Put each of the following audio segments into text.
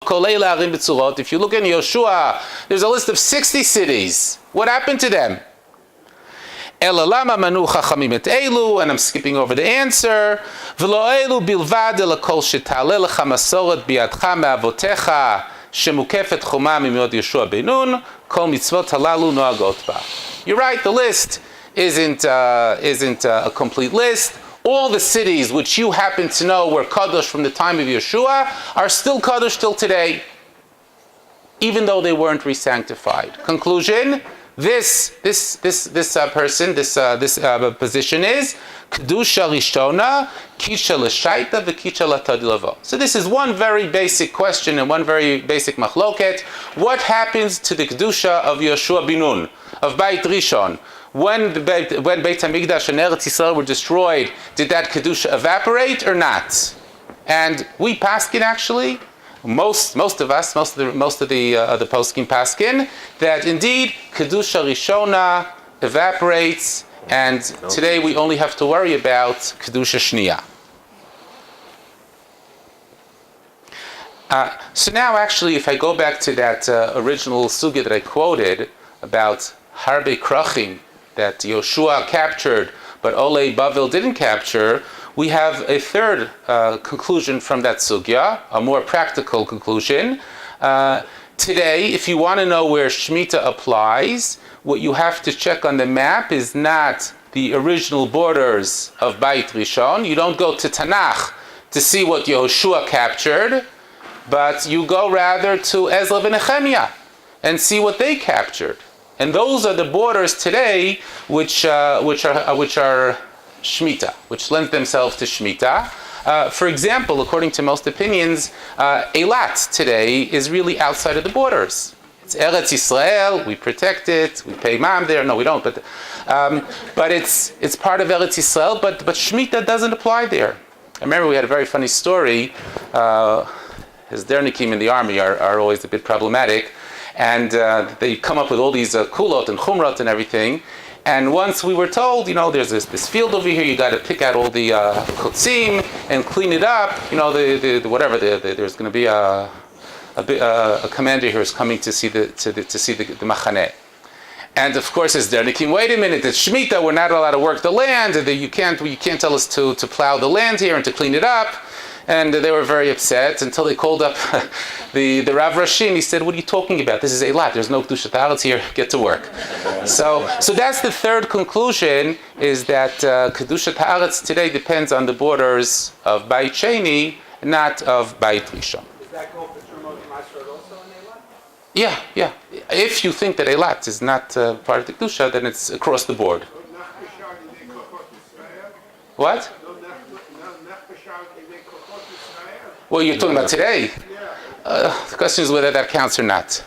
If you look in Yoshua, there's a list of 60 cities. What happened to them? And I'm skipping over the answer. You're right, the list isn't a complete list. All the cities which you happen to know were Kadosh from the time of Yeshua are still Kadosh till today, even though they weren't re-sanctified. Conclusion: this position is Kedusha Rishona, Kisha L'Shaita, V'Kisha L'Tad Lavo. So this is one very basic question and one very basic machloket. What happens to the Kedusha of Yoshua bin Nun, of Beit Rishon? When Beit HaMikdash and Eretz Yisrael were destroyed, did that Kedusha evaporate or not? And we paskin actually, most of the poskim paskin, that indeed Kedusha Rishona evaporates, and today we only have to worry about Kedusha Shniya. So now actually, if I go back to that original sugya that I quoted about Harbe Krachim, that Yoshua captured, but Olei Bavel didn't capture, we have a third conclusion from that sugya, a more practical conclusion. Today, if you want to know where Shemitah applies, what you have to check on the map is not the original borders of Beit Rishon. You don't go to Tanakh to see what Yoshua captured, but you go rather to Ezra and Nehemiah and see what they captured. And those are the borders today which are Shemitah, which lend themselves to Shemitah. For example, according to most opinions, Eilat today is really outside of the borders. It's Eretz Yisrael, we protect it, we pay Ma'am there. No, we don't, but it's part of Eretz Yisrael, but Shemitah doesn't apply there. I remember we had a very funny story. His dernikim in the army are always a bit problematic. And they come up with all these kulot and chumrot and everything. And once we were told, there's this field over here, you got to pick out all the kotzim and clean it up. There's going to be a commander here who's coming to see the machaneh. And of course, as dernikim, wait a minute, it's Shemitah, we're not allowed to work the land. You can't tell us to plow the land here and to clean it up. And they were very upset until they called up the Rav Rashi, and he said, "What are you talking about? This is Eilat. There's no Kedushat Haaretz here. Get to work." So that's the third conclusion, is that Kedushat Haaretz today depends on the borders of Beit Sheni, not of Beit Rishon. Does that go for Trumot Masrot also in Eilat? Yeah. If you think that Eilat is not part of the Kedusha, then it's across the board. What? Well, you're talking about today? The question is whether that counts or not.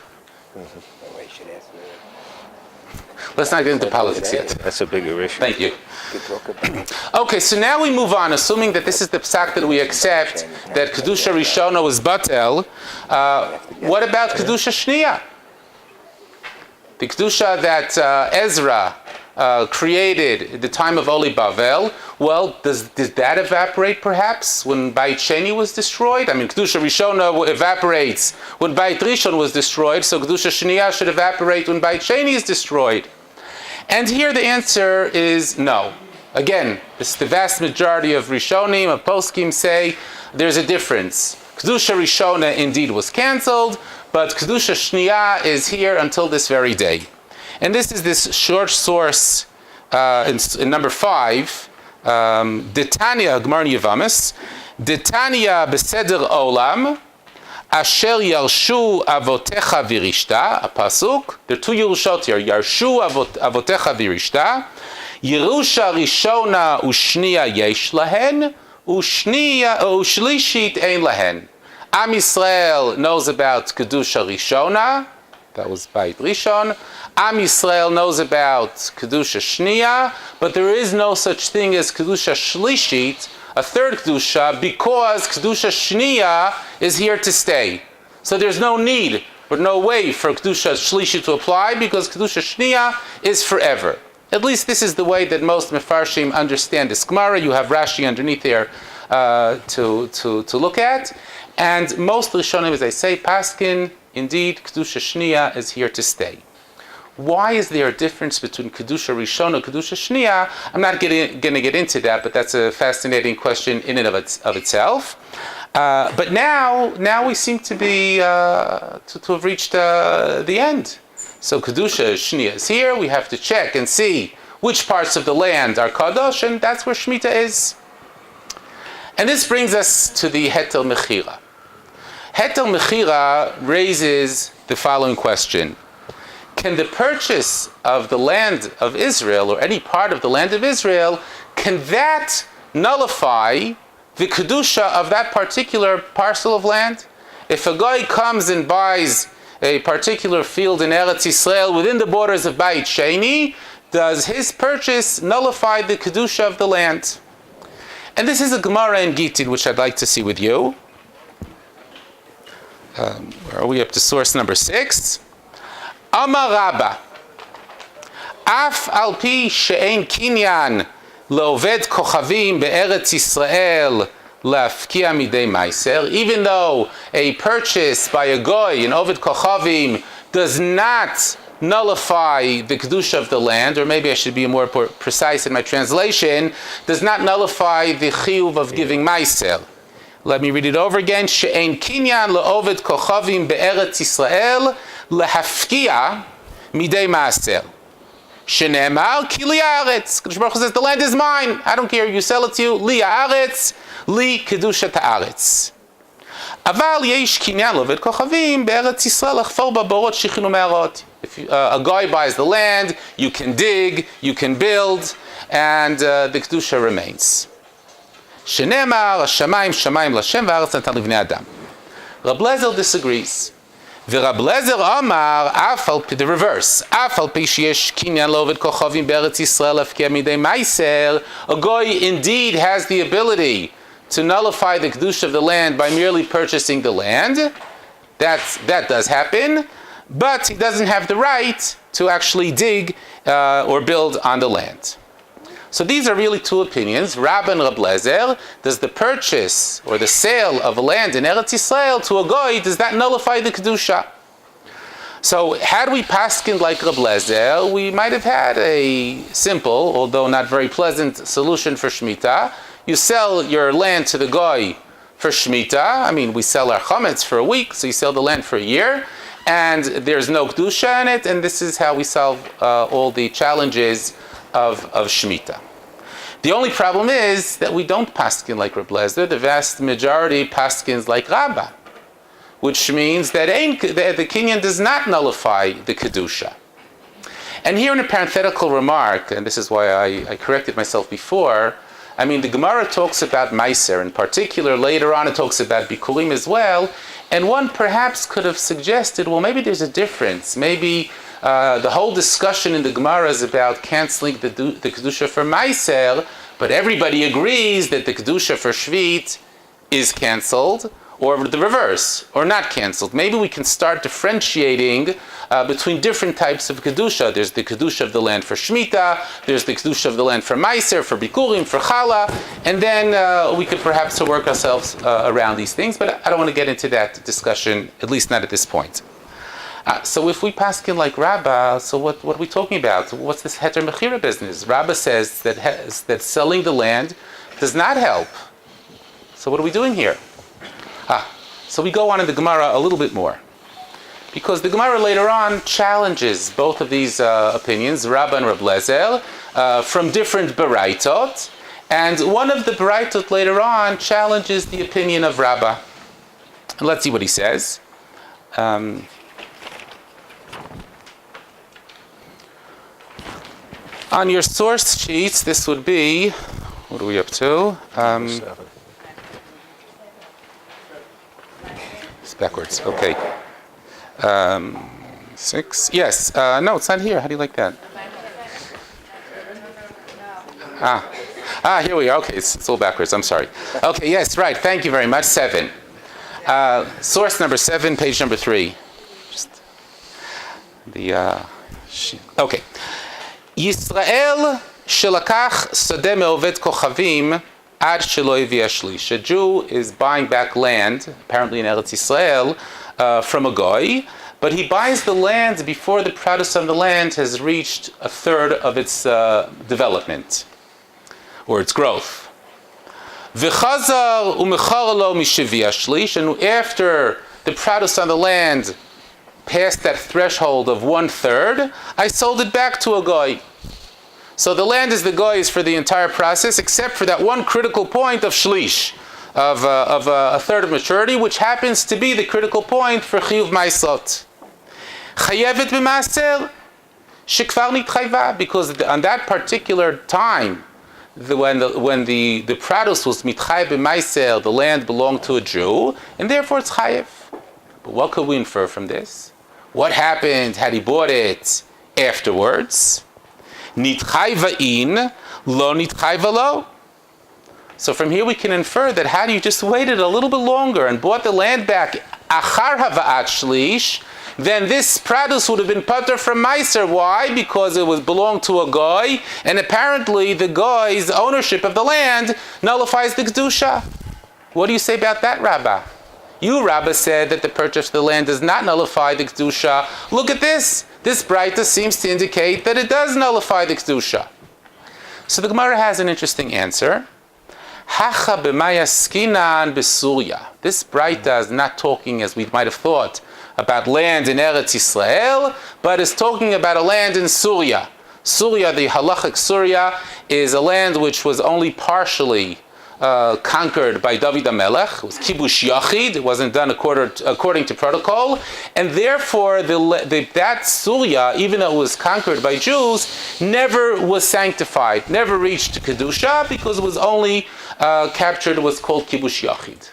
Let's not get into politics yet. That's a bigger issue. Thank you. Okay, so now we move on, assuming that this is the psak that we accept, that Kedusha Rishona was batel. What about Kedusha Shniya? The Kedusha that Ezra created at the time of Oli Bavel. Well, did that evaporate perhaps when Beit Sheni was destroyed? I mean, Kedusha Rishona evaporates when Beit Rishon was destroyed, so Kedusha Shniya should evaporate when Beit Sheni is destroyed. And here the answer is no. Again, the vast majority of Rishonim, of Poskim, say there's a difference. Kedusha Rishona indeed was cancelled, but Kedusha Shniya is here until this very day. And this is this short source in number 5, Detania Gemara Yevamis, Detania Beseder Olam, Asher Yarshu Avotecha Virishta, a pasuk. There are two Yerushot here. Yarshu Avotecha Virishta, Yerusha Rishona Ushniya Yesh Lahen, Ushlishit Ein Lahen. Am Yisrael knows about Kedusha Rishona. That was Beit Rishon. Am Yisrael knows about Kedusha Shniya, but there is no such thing as Kedusha Shlishit, a third Kedusha, because Kedusha Shniya is here to stay. So there's no need, or no way for Kedusha Shlishit to apply, because Kedusha Shniya is forever. At least this is the way that most Mefarshim understand this Gemara. You have Rashi underneath there to look at. And most Rishonim, as I say, Paskin, indeed, Kedusha Shniya is here to stay. Why is there a difference between Kedusha Rishon and Kedusha Shniya? I'm not going to get into that, but that's a fascinating question in and of itself. But now we seem to be to have reached the end. So Kedusha Shniya is here. We have to check and see which parts of the land are Kadosh, and that's where Shemitah is. And this brings us to the Hetel Mechira. Hetel Mechira raises the following question. Can the purchase of the land of Israel, or any part of the land of Israel, can that nullify the Kedusha of that particular parcel of land? If a guy comes and buys a particular field in Eretz Yisrael within the borders of Beit Sheni, does his purchase nullify the Kedusha of the land? And this is a Gemara in Gittin, which I'd like to see with you. Where are we? Up to source number 6. Amar Rabba, Af al pi she'en kinyan le'oved kochavim be'eretz Yisrael la'afkia midei meiser. Even though a purchase by a goy, an oved kochavim, does not nullify the kedusha of the land, or maybe I should be more precise in my translation, does not nullify the chiyuv of giving meiser. Let me read it over again. She'en kinyan le'oved kochavim be'eretz Yisrael lehafkia midei maaser. Shenemar ki li haaretz. Kadosh Baruch Hu says, the land is mine. I don't care. You sell it to you. Li haaretz, li kedushat haaretz. Aval yesh kinyan le'oved kochavim be'eretz Yisrael lachfor ba'borot shechinu me'arot. If a guy buys the land, you can dig, you can build, and the kedusha remains. Shenemar hashamayim shamayim l'Hashem v'haaretz natan livnei adam. Rab Lezer disagrees. Rab Lezer Amar, the reverse. Af al pi sheyesh kinyan le'oved kochavim be'eretz Yisrael la'afkia midei meiser. A guy indeed has the ability to nullify the kedusha of the land by merely purchasing the land. That does happen, but he doesn't have the right to actually dig or build on the land. So these are really two opinions, Rab and Rab Lezer. Does the purchase or the sale of land in Eretz Yisrael to a goy, does that nullify the Kedusha? So had we paskined like Rab Lezer, we might have had a simple, although not very pleasant, solution for Shemitah. You sell your land to the goy for Shemitah. I mean, we sell our chametz for a week, so you sell the land for a year, and there's no Kedusha in it, and this is how we solve all the challenges of Shemitah. The only problem is that we don't paskin like Reb Lezer. The vast majority paskins like Rabbah, which means that the kinyan does not nullify the Kedusha. And here in a parenthetical remark, and this is why I corrected myself before, I mean, the Gemara talks about Meiser, in particular, later on it talks about Bikurim as well, and one perhaps could have suggested, well, maybe there's a difference. Maybe the whole discussion in the Gemara is about canceling the Kedusha for Meiser, but everybody agrees that the Kedusha for Shvit is canceled, or the reverse, or not canceled. Maybe we can start differentiating between different types of Kedusha. There's the Kedusha of the land for Shemitah, there's the Kedusha of the land for Meiser, for Bikurim, for Chala, and then we could perhaps work ourselves around these things, but I don't want to get into that discussion, at least not at this point. So if we paskin like Rabbah, so what are we talking about? What's this Heter Mechira business? Rabbah says that selling the land does not help. So what are we doing here? So we go on in the Gemara a little bit more. Because the Gemara later on challenges both of these opinions, Rabbah and Reb Lezer, from different Baraitot. And one of the Baraitot later on challenges the opinion of Rabbah. And let's see what he says. On your source sheets, this would be, what are we up to? 7. It's backwards, okay. 6, yes, no, it's not here. How do you like that? Here we are, okay, it's all backwards, I'm sorry. Okay, yes, right, thank you very much, 7. Source number 7, page number 3. Just okay. Yisrael shelakach sadeh me'oved kochavim ad shelo yivia shlish. A Jew is buying back land, apparently in Eretz Yisrael, from a goy, but he buys the land before the produce of the land has reached a third of its development or its growth. V'chazar u'mechar lo mishivia shlish, and after the produce on the land passed that threshold of 1/3, I sold it back to a goy. So the land is the goy's for the entire process, except for that one critical point of shlish, of a third of maturity, which happens to be the critical point for chiyuv maisot. Chayevet b'maser shekvar nitchayva, because on that particular time, when the produce was mitchayev b'maiser, the land belonged to a Jew, and therefore it's chayev. But what could we infer from this? What happened had he bought it afterwards? Nitchayva in, lo nitchayva lo. So from here we can infer that had you just waited a little bit longer and bought the land back achar hava'at shlish, then this produce would have been patur from meiser. Why? Because it belonged to a goy, and apparently the goy's ownership of the land nullifies the kedusha. What do you say about that, Rabbah? You, Rabbah, said that the purchase of the land does not nullify the kedusha. Look at this. This braita seems to indicate that it does nullify the kedusha. So the Gemara has an interesting answer. Hacha b'maya skinan b'Surya. This braita is not talking, as we might have thought, about land in Eretz Yisrael, but is talking about a land in Syria. Syria, the halachic Syria, is a land which was only partially conquered by David HaMelech. It was kibush yachid. It wasn't done according to protocol, and therefore that Syria, even though it was conquered by Jews, never was sanctified, never reached kedusha, because it was only captured. It was called kibush yachid.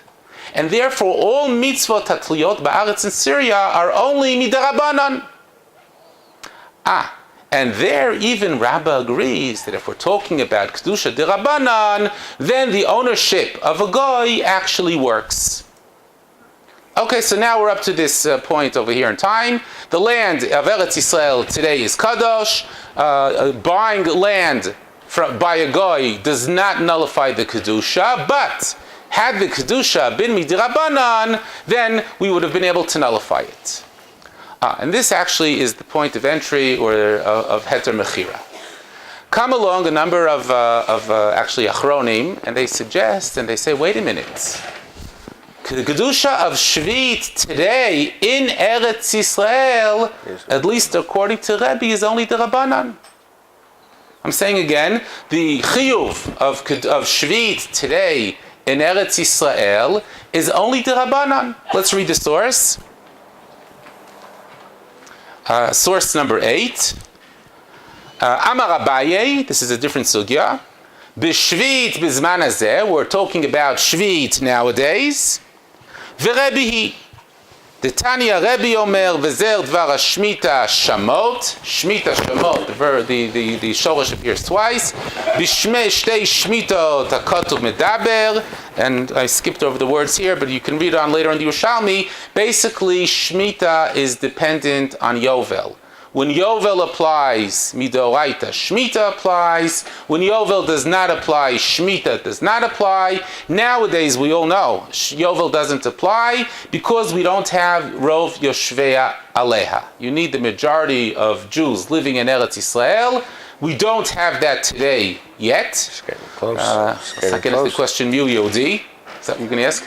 And therefore, all mitzvot tatliyot ba'aretz in Syria are only midarabanan. And there even Rabbah agrees that if we're talking about kedusha derabanan, then the ownership of a goy actually works. Okay, so now we're up to this point over here in time. The land of Eretz Yisrael today is kadosh. Buying land by a goy does not nullify the kedusha, but had the kedusha been midirabanan, then we would have been able to nullify it. And this actually is the point of entry or of heter mechira. Come along a number of actually achronim, and they suggest and they say, wait a minute. The kedusha of Shvit today in Eretz Yisrael, at least according to Rebbe, is only derabanan. I'm saying again, the chiyuv of Shvit today in Eretz Yisrael is only derabanan. Let's read the source. Source number 8. Amar Abaye, this is a different sugya. B'shvit b'zman hazeh, we're talking about Shvit nowadays. V'Rebbe the Tanya Rebbe Omer v'zer dvar shmita shamot. Shmita shamot, the shorosh appears twice. B'shmei shtei shmitot hakatuv medaber. And I skipped over the words here, but you can read on later in the Yerushalmi. Basically, shmita is dependent on Yovel. When Yovel applies, midoraita, Shemitah applies. When Yovel does not apply, Shemitah does not apply. Nowadays, we all know, Yovel doesn't apply because we don't have Rov Yoshvei Aleha. You need the majority of Jews living in Eretz Yisrael. We don't have that today yet. It's getting close. Let's not get into the question, Mu Yodi. Is that what you're going to ask?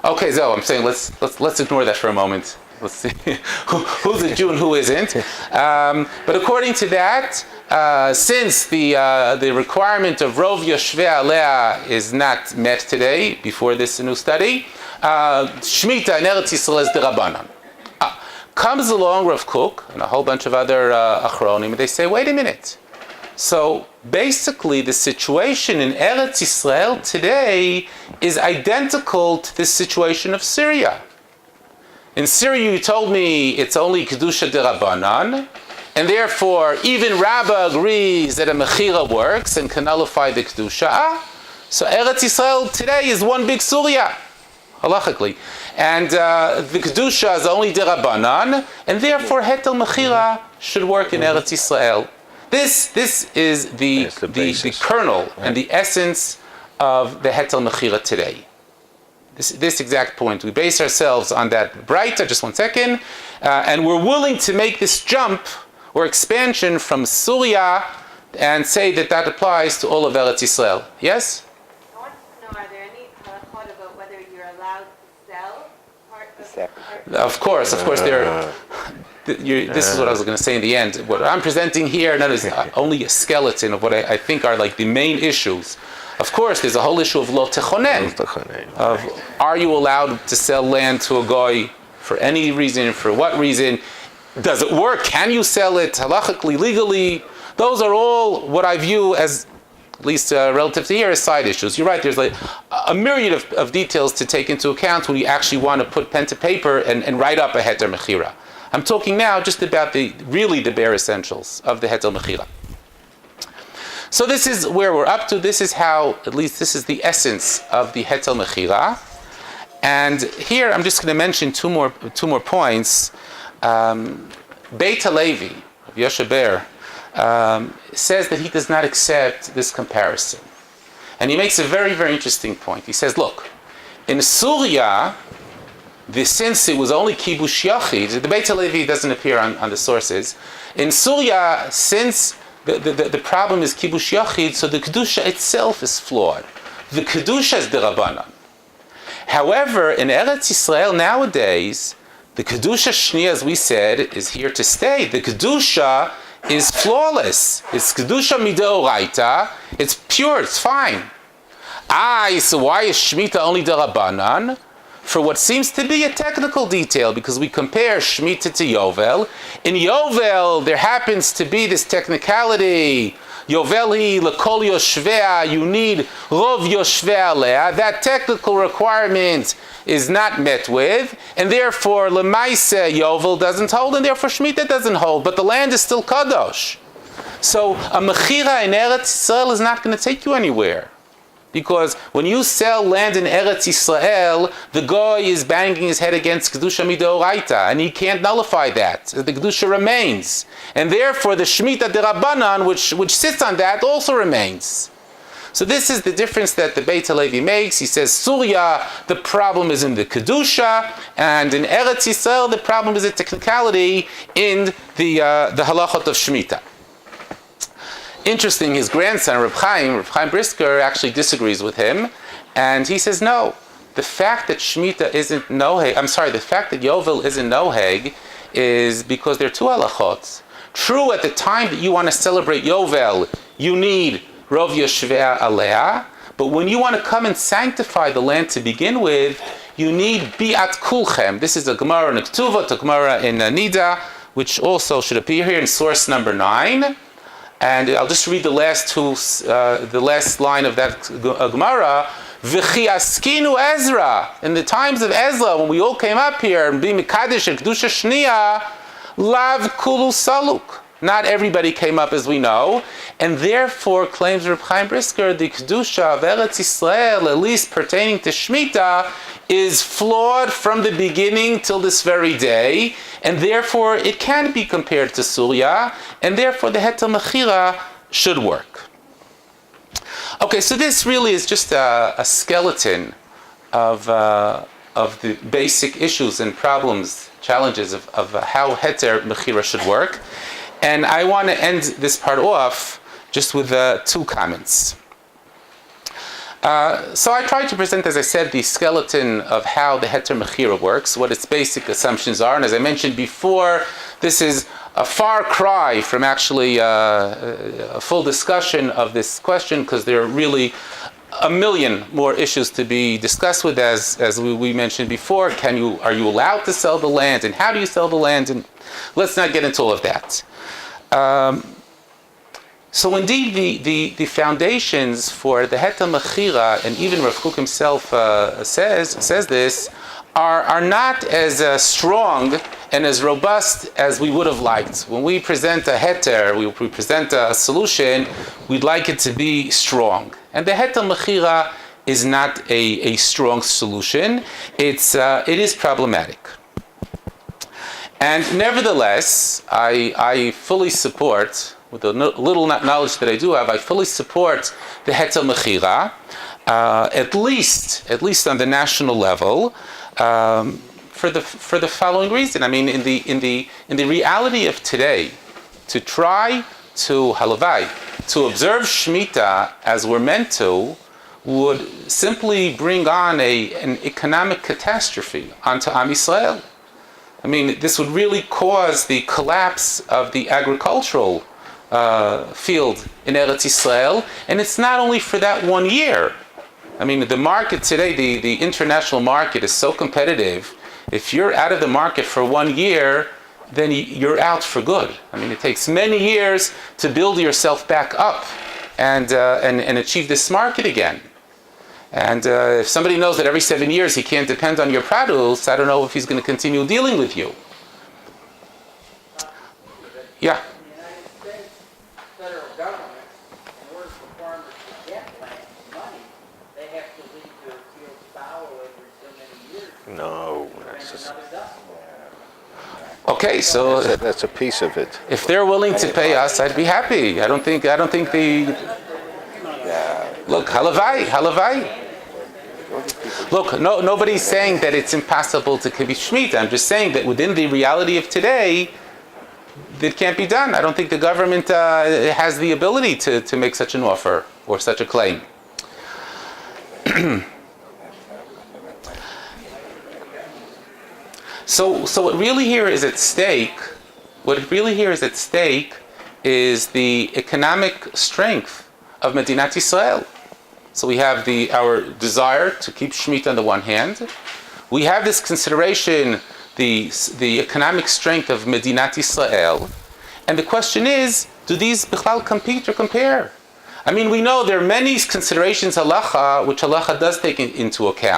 Okay, so I'm saying let's ignore that for a moment. Let's see who's a Jew and who isn't. But according to that, since the requirement of Rov Yoshvei Alea is not met today, before this new study, Shemitah in Eretz Yisrael is derabanan. Comes along Rav Kook and a whole bunch of other achronim, and they say, wait a minute. So basically, the situation in Eretz Yisrael today is identical to the situation of Syria. In Syria, you told me it's only Kedusha derabanan, and therefore even Rabbah agrees that a mechira works and can nullify the Kedusha. So Eretz Yisrael today is one big Syria, halachically. And the Kedusha is only derabanan, and therefore hetel mechira should work in Eretz Yisrael. This is the kernel and the essence of the Hetel Mechira today. This exact point. We base ourselves on that Breita, just 1 second, and we're willing to make this jump or expansion from Surya and say that applies to all of Eretz Yisrael. Yes? I want to know, are there any thought about whether you're allowed to sell part of Of course, there. This is what I was going to say in the end. What I'm presenting here is only a skeleton of what I think are like the main issues. Of course, there's a whole issue of lo techonen, of are you allowed to sell land to a goy for any reason, for what reason? Does it work? Can you sell it halachically, legally? Those are all what I view as, at least relative to here, as side issues. You're right, there's like a myriad of details to take into account when you actually want to put pen to paper and write up a heter mechira. I'm talking now just about the bare essentials of the heter mechira. So this is where we're up to. This is how, at least this is the essence of the heter mechira. And here I'm just going to mention two more points. Beit HaLevi, of Yoshe Ber, says that he does not accept this comparison. And he makes a very, very interesting point. He says, look, in Surya, since it was only kibush yachid, the Beit HaLevi doesn't appear on the sources. In Surya, since the problem is kibush yachid, so the kedusha itself is flawed. The kedusha is derabanan. However, in Eretz Yisrael nowadays, the kedusha shnia, as we said, is here to stay. The kedusha is flawless. It's kedusha mideoraita. It's pure. It's fine. So why is Shemitah only derabanan? For what seems to be a technical detail, because we compare Shemitah to Yovel. In Yovel, there happens to be this technicality. Yovel hi lekol yoshvea, you need rov yoshvea alea. That technical requirement is not met with, and therefore lemaise Yovel doesn't hold, and therefore Shemitah doesn't hold, but the land is still kadosh. So a mechira in Eretz Yisrael is not going to take you anywhere. Because when you sell land in Eretz Yisrael, the goy is banging his head against Kedusha Midoraita, and he can't nullify that. The Kedusha remains. And therefore the Shemitah Derabanan, which sits on that, also remains. So this is the difference that the Beit HaLevi makes. He says, Surya, the problem is in the Kedusha, and in Eretz Yisrael, the problem is a technicality in the halachot of Shemitah. Interesting, his grandson, Reb Chaim Brisker, actually disagrees with him, and he says, no, the fact that Shemitah isn't noheg, the fact that Yovel isn't noheg is because there are two halachot. True, at the time that you want to celebrate Yovel, you need Rov Yoshvea Alea, but when you want to come and sanctify the land to begin with, you need Bi'at Kulchem. This is a Gemara in Ketuvot, a Gemara in Nida, which also should appear here in source number 9. And I'll just read the last line of that Gemara. V'chi askinu Ezra. In the times of Ezra, when we all came up here and be Mikadesh and Kedusha Shnia, lav kulu saluk. Not everybody came up, as we know, and therefore claims Reb Chaim Brisker, the Kedusha of Eretz Yisrael, at least pertaining to Shemitah, is flawed from the beginning till this very day, and therefore it can be compared to Surya, and therefore the Heter Mechira should work. Okay, so this really is just a skeleton of the basic issues and problems, challenges of how Heter Mechira should work. And I want to end this part off just with 2 comments. So I tried to present, as I said, the skeleton of how the Heter Mechira works, what its basic assumptions are. And as I mentioned before, this is a far cry from actually a full discussion of this question, because there are really a million more issues to be discussed with, as we mentioned before. Are you allowed to sell the land, and how do you sell the land? And let's not get into all of that. So indeed, the foundations for the Heter Mechira, and even Rav Kook himself says this, are not as strong and as robust as we would have liked. When we present a Heter, we present a solution, we'd like it to be strong. And the Heter Mechira is not a strong solution. It is problematic. And nevertheless, I fully support with the little knowledge that I do have, I fully support the hetel mechira, at least on the national level, for the following reason. I mean, in the reality of today, to try to halavai, to observe Shemitah as we're meant to, would simply bring on an economic catastrophe onto Am Yisrael. I mean, this would really cause the collapse of the agricultural field in Eretz Yisrael, and it's not only for that 1 year. I mean, the market today, the international market is so competitive. If you're out of the market for 1 year, then you're out for good. I mean, it takes many years to build yourself back up and achieve this market again. And if somebody knows that every 7 years he can't depend on your produce, I don't know if he's going to continue dealing with you. Yeah. In the United States federal government, in order for farmers to get money, they have to leave their fields fallow every so many years. No, And that's just, another dust. Okay, so that's a piece of it. if they're willing to pay us, I'd be happy. I don't think the look halavai. Look, nobody's saying that it's impossible to keep Shemitah. I'm just saying that within the reality of today, it can't be done. I don't think the government has the ability to make such an offer or such a claim. So what really here is at stake, is the economic strength of Medinat Yisrael. So we have our desire to keep Shemitah on the one hand. We have this consideration, the economic strength of Medinat Yisrael. And the question is, do these bichlal compete or compare? I mean, we know there are many considerations halacha, which halacha does take into account.